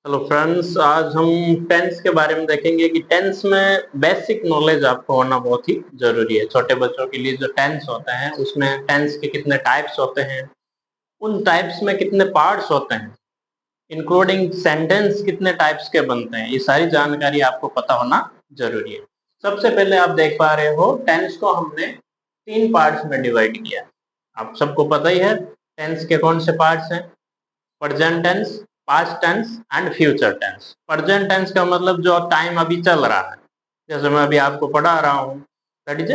Hello friends, आज हम tense के बारे में देखेंगे कि टेंस में बेसिक नॉलेज आपको होना बहुत ही जरूरी है। छोटे बच्चों के लिए जो टेंस होते हैं उसमें टेंस के कितने टाइप्स होते हैं, उन टाइप्स में कितने पार्ट्स होते हैं, इंक्लूडिंग सेंटेंस कितने टाइप्स के बनते हैं, ये सारी जानकारी आपको पता होना जरूरी है। सबसे पहले आप देख पा रहे हो टेंस को हमने तीन पार्ट्स में डिवाइड किया है। आप सबको पता ही है टेंस के कौन से पार्ट्स हैं। Present tense, past tense and future tense. Present tense का मतलब जो टाइम अभी चल रहा है, जैसे मैं अभी आपको पढ़ा रहा हूँ, दैट इज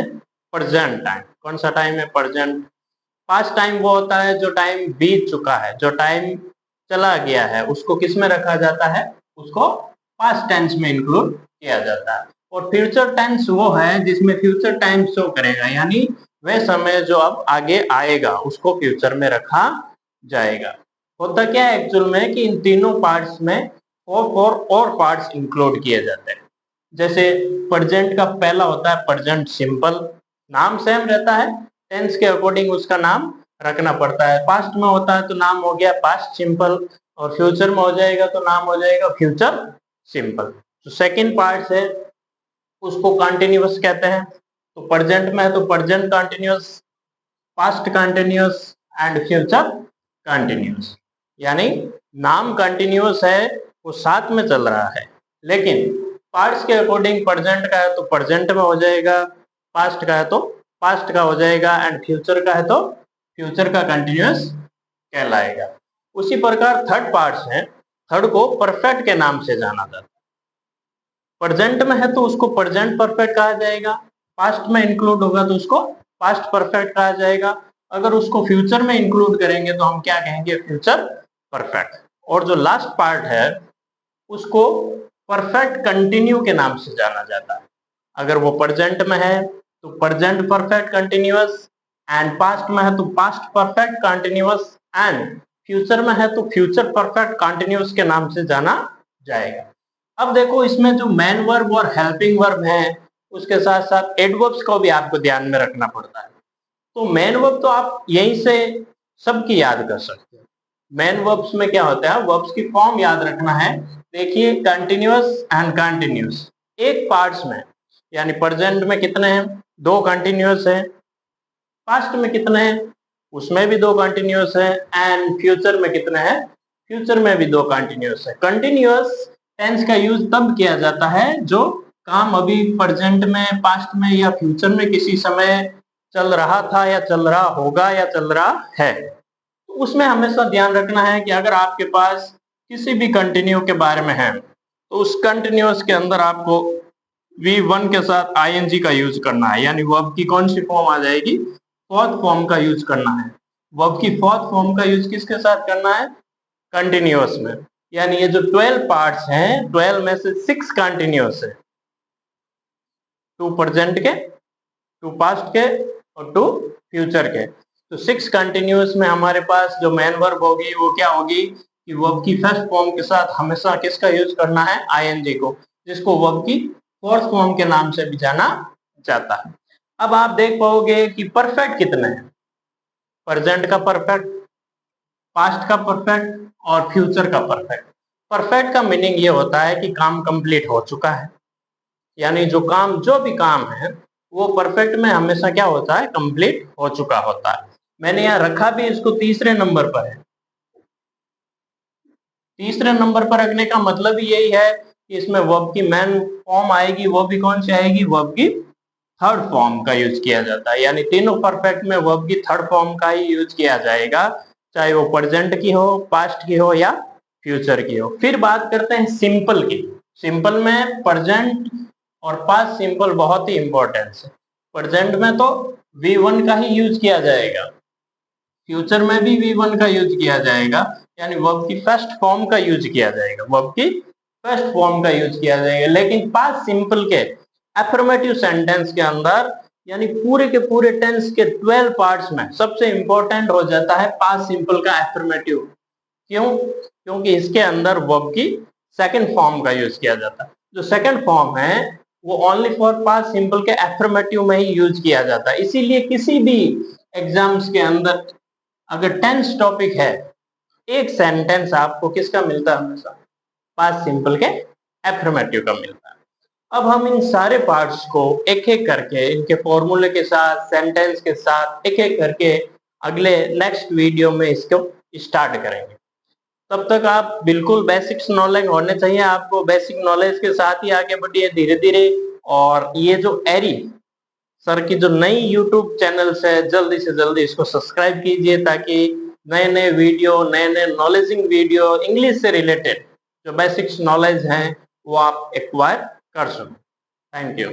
प्रेजेंट टाइम। कौन सा टाइम है? प्रेजेंट। पास्ट टाइम वो होता है जो टाइम बीत चुका है, जो टाइम चला गया है, उसको किस में रखा जाता है? उसको पास्ट टेंस में इंक्लूड किया जाता है। और फ्यूचर टेंस वो है जिसमें फ्यूचर टाइम शो करेगा, यानी वह समय जो अब आगे आएगा उसको फ्यूचर में रखा जाएगा। होता क्या है एक्चुअल में कि इन तीनों पार्ट्स में फोर और पार्ट्स इंक्लूड किए जाते हैं। जैसे प्रेजेंट का पहला होता है प्रेजेंट सिंपल, नाम सेम रहता है, टेंस के अकॉर्डिंग उसका नाम रखना पड़ता है। पास्ट में होता है तो नाम हो गया पास्ट सिंपल, और फ्यूचर में हो जाएगा तो नाम हो जाएगा फ्यूचर सिंपल। तो सेकंड पार्ट है उसको कंटिन्यूअस कहते हैं। तो प्रेजेंट में है तो present continuous, past continuous and future continuous. यानी नाम कंटिन्यूअस है, वो साथ में चल रहा है, लेकिन पार्ट्स के अकॉर्डिंग प्रेजेंट का है तो प्रेजेंट में हो जाएगा, पास्ट का है तो पास्ट का हो जाएगा, एंड फ्यूचर का है तो फ्यूचर का कंटिन्यूअस कहलाएगा। उसी प्रकार थर्ड पार्ट्स हैं, थर्ड को परफेक्ट के नाम से जाना जाता है। प्रेजेंट में है तो उसको प्रेजेंट परफेक्ट कहा जाएगा, पास्ट में इंक्लूड होगा तो उसको पास्ट परफेक्ट कहा जाएगा, अगर उसको फ्यूचर में इंक्लूड करेंगे तो हम क्या कहेंगे? Future perfect. और जो लास्ट पार्ट है उसको परफेक्ट कंटिन्यू के नाम से जाना जाता है। अगर वो प्रेजेंट में है तो present perfect continuous, and past में है तो past perfect continuous, and future में है तो फ्यूचर परफेक्ट कंटिन्यूअस के नाम से जाना जाएगा। अब देखो इसमें जो मेन वर्ब और हेल्पिंग वर्ब है, उसके साथ साथ एडवर्ब्स को भी आपको ध्यान में रखना पड़ता है। तो मेन वर्ब तो आप यहीं से सबकी याद कर सकते हो। मेन वर्ब्स में क्या होता है? वर्ब्स की फॉर्म याद रखना है। देखिए कंटिन्यूअस एंड कंटिन्यूअस एक पार्ट्स में, यानी प्रेजेंट में कितने हैं? दो कंटिन्यूअस है। पास्ट में कितने हैं? उसमें भी दो कंटिन्यूअस है। एंड फ्यूचर में कितने हैं? फ्यूचर में भी दो कंटिन्यूअस है। कंटिन्यूअस टेंस का यूज तब किया जाता है जो काम अभी प्रेजेंट में, पास्ट में या फ्यूचर में किसी समय चल रहा था या चल रहा होगा या चल रहा है। तो उसमें हमेशा ध्यान रखना है कि अगर आपके पास किसी भी कंटिन्यू के बारे में है तो उस कंटिन्यूअस के अंदर आपको V1 के साथ ing का यूज करना है, यानी वर्ब की कौन सी फॉर्म आ जाएगी? फोर्थ फॉर्म का यूज करना है। वर्ब की फोर्थ फॉर्म का यूज किसके साथ करना है? कंटिन्यूअस में। यानी ये जो 12 पार्ट्स हैं, 12 में से 6 कंटिन्यूअस है, 2 प्रेजेंट के, 2 पास्ट के और 2 फ्यूचर के। तो 6 कंटिन्यूअस में हमारे पास जो मेन वर्ब होगी वो क्या होगी कि वर्ब की फर्स्ट फॉर्म के साथ हमेशा किसका यूज करना है? ing को, जिसको वर्ब की फोर्थ फॉर्म के नाम से भी जाना जाता है। अब आप देख पाओगे कि परफेक्ट कितने हैं। प्रेजेंट का परफेक्ट, पास्ट का परफेक्ट और फ्यूचर का परफेक्ट। परफेक्ट का मीनिंग ये होता है कि काम कंप्लीट हो चुका है, यानी जो काम, जो भी काम है वो परफेक्ट में हमेशा क्या होता है? कंप्लीट हो चुका होता है। मैंने यहाँ रखा भी इसको तीसरे नंबर पर है। तीसरे नंबर पर रखने का मतलब ही यही है कि इसमें वर्ब की मेन फॉर्म आएगी, वो भी कौन सी आएगी? वर्ब की थर्ड फॉर्म का यूज किया जाता है। यानी तीनों परफेक्ट में वर्ब की थर्ड फॉर्म का ही यूज किया जाएगा, चाहे वो प्रेजेंट की हो, पास्ट की हो या फ्यूचर की हो। फिर बात करते हैं सिंपल की। सिंपल में प्रेजेंट और पास्ट सिंपल बहुत ही इंपॉर्टेंट है। प्रेजेंट में तो V1 का ही यूज किया जाएगा, फ्यूचर में भी V1 का यूज किया जाएगा, यानी वर्ब की फर्स्ट फॉर्म का यूज किया जाएगा, वर्ब की फर्स्ट फॉर्म का यूज किया जाएगा। लेकिन पास्ट सिंपल के एफर्मेटिव सेंटेंस के अंदर, यानी पूरे के पूरे टेंस के 12 पार्ट्स में सबसे इंपॉर्टेंट हो जाता है पास्ट सिंपल का एफर्मेटिव। क्यों? क्योंकि इसके अंदर वर्ब की सेकंड फॉर्म का यूज किया जाता है। जो सेकंड फॉर्म है वो ओनली फॉर पास्ट सिंपल के एफर्मेटिव में ही यूज किया जाता है। इसीलिए किसी भी एग्जाम्स के अंदर अगर टेंस टॉपिक है, एक सेंटेंस आपको किसका मिलता है? हमेशा पास्ट सिंपल के एफर्मेटिव का मिलता है। अब हम इन सारे पार्ट्स को एक एक करके इनके फॉर्मूले के साथ, सेंटेंस के साथ एक एक करके अगले नेक्स्ट वीडियो में इसको स्टार्ट करेंगे। तब तक आप बिल्कुल बेसिक्स नॉलेज होने चाहिए आपको। बेसिक नॉलेज के साथ ही आगे बढ़िए धीरे धीरे। और ये जो एरी सर की जो नई यूट्यूब चैनल्स है, जल्दी से जल्दी इसको सब्सक्राइब कीजिए ताकि नए नए वीडियो, नए नए नॉलेजिंग वीडियो इंग्लिश से रिलेटेड जो बेसिक्स नॉलेज हैं वो आप एक्वायर कर सको। Thank you.